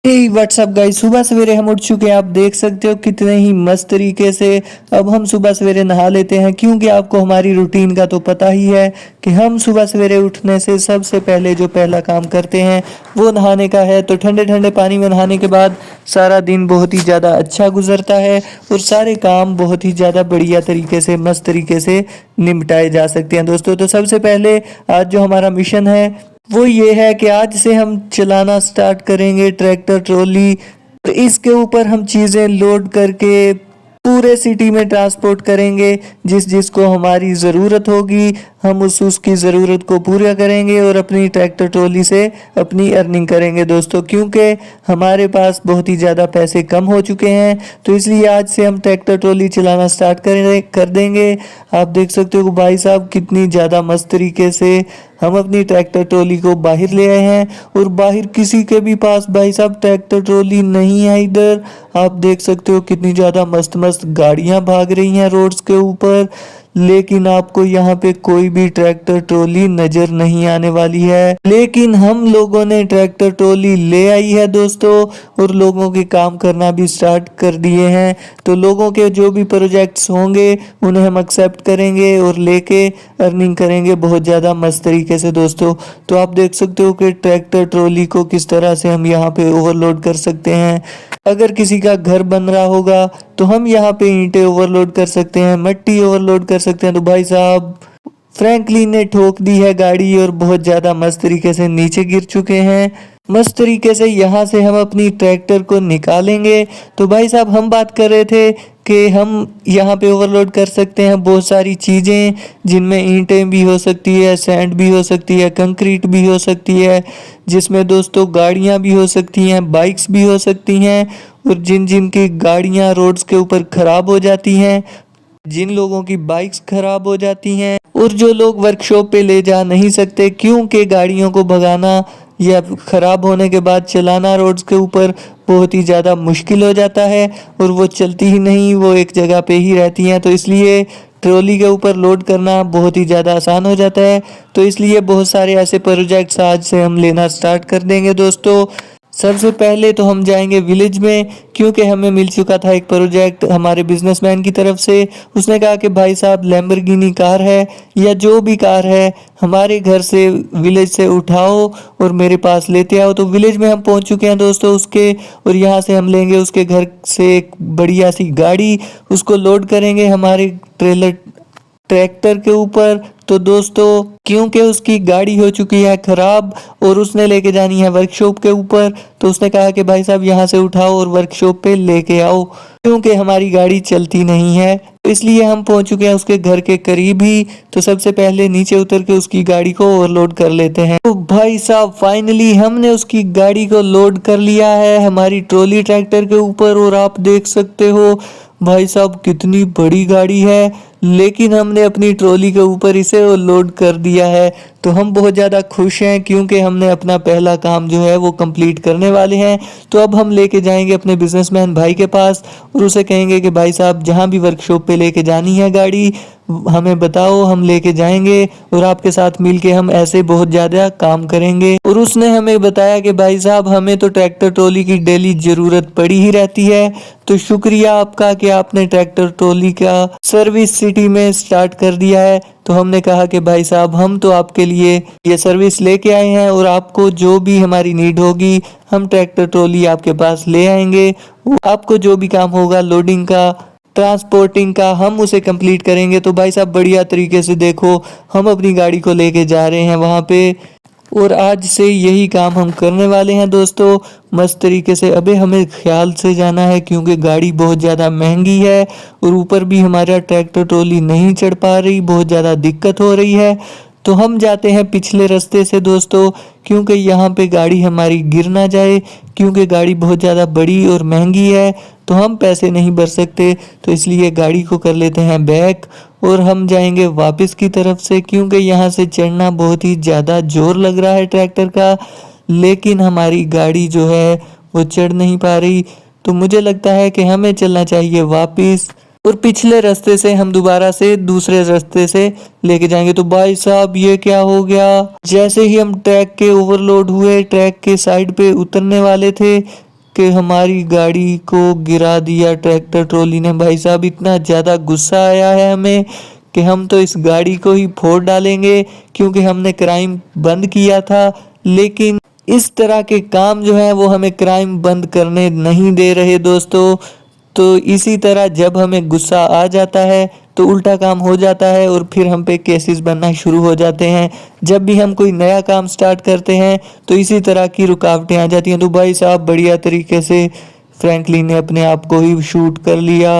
WhatsApp guys, सुबह सवेरे हम उठ चुके हैं। आप देख सकते हो कितने ही मस्त तरीके से अब हम सुबह सवेरे नहा लेते हैं, क्योंकि आपको हमारी रूटीन का तो पता ही है कि हम सुबह सवेरे उठने से सबसे पहले जो पहला काम करते हैं वो नहाने का है। तो ठंडे ठंडे पानी में नहाने के बाद सारा दिन बहुत ही ज़्यादा अच्छा गुजरता है और सारे काम बहुत ही ज़्यादा बढ़िया तरीके से मस्त तरीके से निपटाए जा सकते हैं दोस्तों। तो सबसे पहले आज जो हमारा मिशन है वो ये है कि आज से हम चलाना स्टार्ट करेंगे ट्रैक्टर ट्रॉली। तो इसके ऊपर हम चीज़ें लोड करके पूरे सिटी में ट्रांसपोर्ट करेंगे। जिस जिसको हमारी ज़रूरत होगी हम उसकी ज़रूरत को पूरा करेंगे और अपनी ट्रैक्टर ट्रॉली से अपनी अर्निंग करेंगे दोस्तों, क्योंकि हमारे पास बहुत ही ज़्यादा पैसे कम हो चुके हैं। तो इसलिए आज से हम ट्रैक्टर ट्रॉली चलाना स्टार्ट कर देंगे। आप देख सकते हो भाई साहब कितनी ज़्यादा मस्त तरीके से हम अपनी ट्रैक्टर ट्रॉली को बाहर ले आए हैं। और बाहर किसी के भी पास भाई साहब ट्रैक्टर ट्रॉली नहीं है इधर। आप देख सकते हो कितनी ज़्यादा मस्त मस्त गाड़ियां भाग रही हैं रोड्स के ऊपर, लेकिन आपको यहाँ पे कोई भी ट्रैक्टर ट्रॉली नजर नहीं आने वाली है। लेकिन हम लोगों ने ट्रैक्टर ट्रॉली ले आई है दोस्तों, और लोगों के काम करना भी स्टार्ट कर दिए हैं। तो लोगों के जो भी प्रोजेक्ट्स होंगे उन्हें हम एक्सेप्ट करेंगे और लेके अर्निंग करेंगे बहुत ज़्यादा मस्त तरीके से दोस्तों। तो आप देख सकते हो कि ट्रैक्टर ट्रॉली को किस तरह से हम यहाँ पे ओवरलोड कर सकते हैं। अगर किसी का घर बन रहा होगा तो हम यहाँ पे ईंटें ओवरलोड कर सकते हैं, मिट्टी ओवरलोड कर सकते हैं। तो भाई साहब फ्रैंकलिन ने ठोक दी है गाड़ी और बहुत ज़्यादा मस्त तरीके से नीचे गिर चुके हैं। मस्त तरीके से यहाँ से हम अपनी ट्रैक्टर को निकालेंगे। तो भाई साहब हम बात कर रहे थे कि हम यहाँ पे ओवरलोड कर सकते हैं बहुत सारी चीज़ें, जिनमें ईंटें भी हो सकती है, सैंड भी हो सकती है, कंक्रीट भी हो सकती है, जिसमें दोस्तों गाड़ियाँ भी हो सकती हैं, बाइक्स भी हो सकती हैं। और जिन जिन की गाड़ियाँ रोड्स के ऊपर ख़राब हो जाती हैं, जिन लोगों की बाइक्स खराब हो जाती हैं, और जो लोग वर्कशॉप पे ले जा नहीं सकते क्योंकि गाड़ियों को भगाना या खराब होने के बाद चलाना रोड्स के ऊपर बहुत ही ज़्यादा मुश्किल हो जाता है और वो चलती ही नहीं, वो एक जगह पे ही रहती हैं। तो इसलिए ट्रॉली के ऊपर लोड करना बहुत ही ज़्यादा आसान हो जाता है। तो इसलिए बहुत सारे ऐसे प्रोजेक्ट्स आज से हम लेना स्टार्ट कर देंगे दोस्तों। सबसे पहले तो हम जाएंगे विलेज में, क्योंकि हमें मिल चुका था एक प्रोजेक्ट हमारे बिजनेसमैन की तरफ से। उसने कहा कि भाई साहब लैम्बोर्गिनी कार है या जो भी कार है हमारे घर से विलेज से उठाओ और मेरे पास लेते आओ। तो विलेज में हम पहुंच चुके हैं दोस्तों उसके, और यहाँ से हम लेंगे उसके घर से एक बढ़िया सी गाड़ी, उसको लोड करेंगे हमारे ट्रैक्टर के ऊपर। तो दोस्तों क्योंकि उसकी गाड़ी हो चुकी है खराब और उसने लेके जानी है वर्कशॉप के ऊपर, तो उसने कहा कि भाई साहब यहाँ से उठाओ और वर्कशॉप पे लेके आओ, क्योंकि हमारी गाड़ी चलती नहीं है। तो इसलिए हम पहुंच चुके हैं उसके घर के करीब ही। तो सबसे पहले नीचे उतर के उसकी गाड़ी को ओवरलोड कर लेते हैं। तो भाई साहब फाइनली हमने उसकी गाड़ी को लोड कर लिया है हमारी ट्रॉली ट्रैक्टर के ऊपर, और आप देख सकते हो भाई साहब कितनी बड़ी गाड़ी है, लेकिन हमने अपनी ट्रॉली के ऊपर इसे लोड कर दिया है। तो हम बहुत ज़्यादा खुश हैं क्योंकि हमने अपना पहला काम जो है वो कंप्लीट करने वाले हैं। तो अब हम लेके जाएंगे अपने बिजनेसमैन भाई के पास और उसे कहेंगे कि भाई साहब जहाँ भी वर्कशॉप पे लेके जानी है गाड़ी हमें बताओ, हम लेके जाएंगे और आपके साथ मिलके हम ऐसे बहुत ज़्यादा काम करेंगे। और उसने हमें बताया कि भाई साहब हमें तो ट्रैक्टर ट्रॉली की डेली ज़रूरत पड़ी ही रहती है, तो शुक्रिया आपका कि आपने ट्रैक्टर ट्रॉली का सर्विस सिटी में स्टार्ट कर दिया है। तो हमने कहा कि भाई साहब हम तो आपके लिए ये सर्विस लेके आए हैं और आपको जो भी हमारी नीड होगी हम ट्रैक्टर ट्रॉली आपके पास ले आएंगे। आपको जो भी काम होगा लोडिंग का, ट्रांसपोर्टिंग का, हम उसे कंप्लीट करेंगे। तो भाई साहब बढ़िया तरीके से देखो हम अपनी गाड़ी को लेके जा रहे हैं वहाँ पे, और आज से यही काम हम करने वाले हैं दोस्तों मस्त तरीके से। अबे हमें ख्याल से जाना है क्योंकि गाड़ी बहुत ज़्यादा महंगी है और ऊपर भी हमारा ट्रैक्टर ट्रॉली नहीं चढ़ पा रही, बहुत ज़्यादा दिक्कत हो रही है। तो हम जाते हैं पिछले रास्ते से दोस्तों, क्योंकि यहाँ पे गाड़ी हमारी गिर ना जाए, क्योंकि गाड़ी बहुत ज़्यादा बड़ी और महंगी है तो हम पैसे नहीं भर सकते। तो इसलिए गाड़ी को कर लेते हैं बैक और हम जाएंगे वापस की तरफ से, क्योंकि यहाँ से चढ़ना बहुत ही ज़्यादा जोर लग रहा है ट्रैक्टर का, लेकिन हमारी गाड़ी जो है वो चढ़ नहीं पा रही। तो मुझे लगता है कि हमें चलना चाहिए वापस और पिछले रास्ते से हम दोबारा से दूसरे रास्ते से लेके जाएंगे। तो भाई साहब ये क्या हो गया, जैसे ही हम ट्रैक के ओवरलोड हुए ट्रैक के साइड पे उतरने वाले थे के हमारी गाड़ी को गिरा दिया ट्रैक्टर ट्रॉली ने। भाई साहब इतना ज़्यादा गुस्सा आया है हमें कि हम तो इस गाड़ी को ही फोड़ डालेंगे, क्योंकि हमने क्राइम बंद किया था, लेकिन इस तरह के काम जो है वो हमें क्राइम बंद करने नहीं दे रहे दोस्तों। तो इसी तरह जब हमें गुस्सा आ जाता है तो उल्टा काम हो जाता है और फिर हम पे केसेस बनना शुरू हो जाते हैं। जब भी हम कोई नया काम स्टार्ट करते हैं तो इसी तरह की रुकावटें आ जाती हैं। तो भाई साहब बढ़िया तरीके से फ्रैंकलिन ने अपने आप को ही शूट कर लिया।